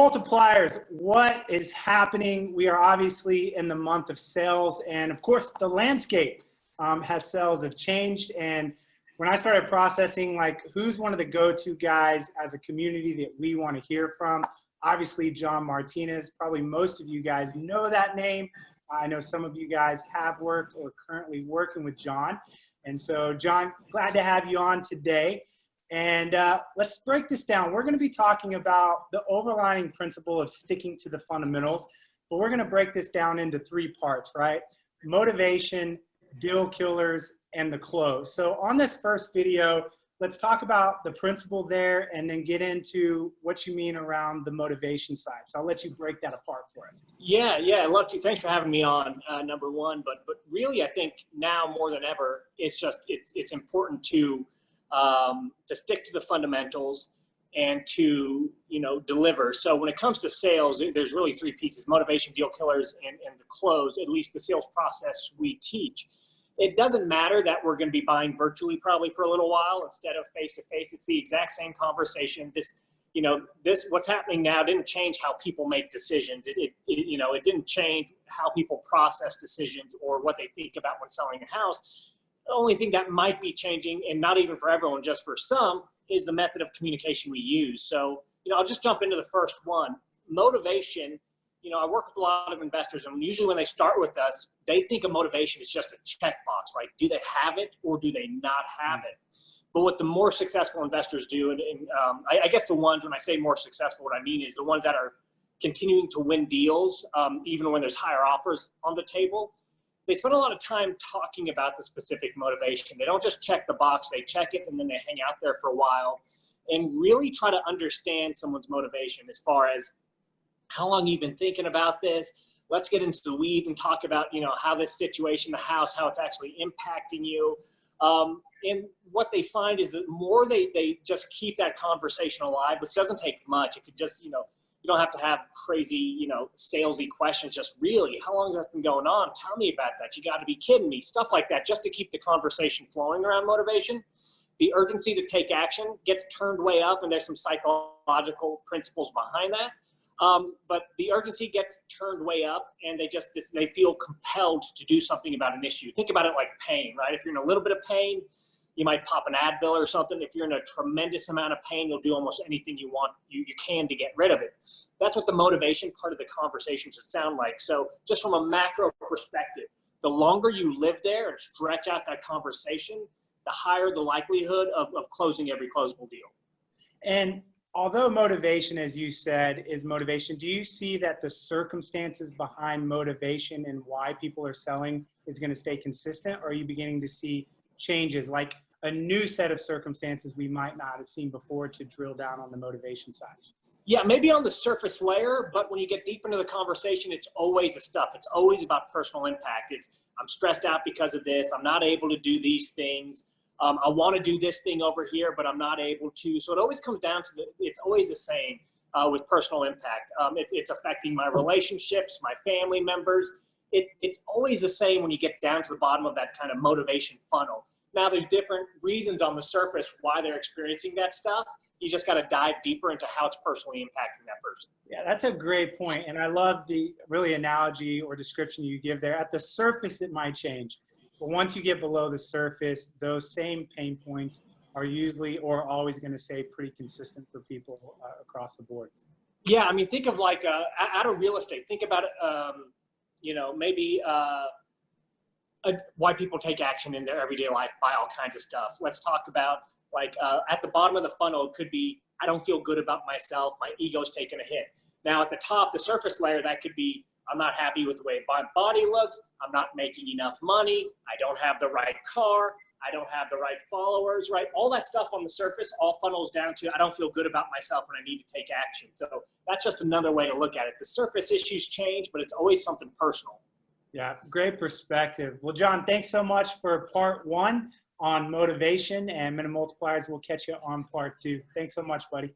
Multipliers, what is happening? We are obviously in the month of sales, and of course the landscape has sales have changed. And when I started processing, like, who's one of the go-to guys as a community that we want to hear from, obviously John Martinez. Probably most of you guys know that name. I know some of you guys have worked or currently working with John. And so John, glad to have you on today. And let's break this down. We're going to be talking about the overlying principle of sticking to the fundamentals, but we're going to break this down into three parts, right? Motivation, deal killers, and the close. So on this first video, let's talk about the principle there and then get into what you mean around the motivation side. So I'll let you break that apart for us. Yeah, I'd love to. Thanks for having me on, number one. But really, I think now more than ever, it's important to stick to the fundamentals and to, deliver. So when it comes to sales, there's really three pieces: motivation, deal killers, and the close, at least the sales process we teach. It doesn't matter that we're going to be buying virtually probably for a little while instead of face-to-face. It's the exact same conversation. What's happening now didn't change how people make decisions. It didn't change how people process decisions or what they think about when selling a house. The only thing that might be changing, and not even for everyone, just for some, is the method of communication we use. So, I'll just jump into the first one. Motivation. I work with a lot of investors, and usually when they start with us, they think of motivation as just a checkbox. Like, do they have it or do they not have it? But what the more successful investors do, and I guess the ones, when I say more successful, what I mean is the ones that are continuing to win deals, even when there's higher offers on the table, they spend a lot of time talking about the specific motivation. They don't just check the box, they check it and then they hang out there for a while and really try to understand someone's motivation as far as how long you've been thinking about this. Let's get into the weeds and talk about, how this situation, the house, how it's actually impacting you. And what they find is that more they just keep that conversation alive, which doesn't take much. It could just, you don't have to have crazy, salesy questions. Just really, how long has that been going on? Tell me about that. You got to be kidding me. Stuff like that, just to keep the conversation flowing around motivation. The urgency to take action gets turned way up, and there's some psychological principles behind that. But the urgency gets turned way up, and they feel compelled to do something about an issue. Think about it like pain, right? If you're in a little bit of pain, you might pop an Advil or something. If you're in a tremendous amount of pain, you'll do almost anything you can to get rid of it. That's what the motivation part of the conversation should sound like. So just from a macro perspective, the longer you live there and stretch out that conversation, the higher the likelihood of closing every closable deal. And although motivation, as you said, is motivation, do you see that the circumstances behind motivation and why people are selling is going to stay consistent? Or are you beginning to see changes, like a new set of circumstances we might not have seen before, to drill down on the motivation side? Yeah, maybe on the surface layer, but when you get deep into the conversation, it's always the stuff. It's always about personal impact. I'm stressed out because of this. I'm not able to do these things. I want to do this thing over here, but I'm not able to. So it always comes down to it's always the same with personal impact. It's affecting my relationships, my family members. It's always the same when you get down to the bottom of that kind of motivation funnel. Now, there's different reasons on the surface why they're experiencing that stuff. You just got to dive deeper into how it's personally impacting that person. Yeah, that's a great point. And I love the really analogy or description you give there. At the surface, it might change. But once you get below the surface, those same pain points are usually or always going to stay pretty consistent for people across the board. Yeah, I mean, think of like out of real estate. Think about maybe why people take action in their everyday life, buy all kinds of stuff. Let's talk about like at the bottom of the funnel, it could be, I don't feel good about myself. My ego's taking a hit. Now at the top, the surface layer, that could be, I'm not happy with the way my body looks. I'm not making enough money. I don't have the right car. I don't have the right followers, right? All that stuff on the surface all funnels down to, I don't feel good about myself and I need to take action. So that's just another way to look at it. The surface issues change, but it's always something personal. Yeah, great perspective. Well, John, thanks so much for part one on motivation and minimum multipliers. We'll catch you on part two. Thanks so much, buddy.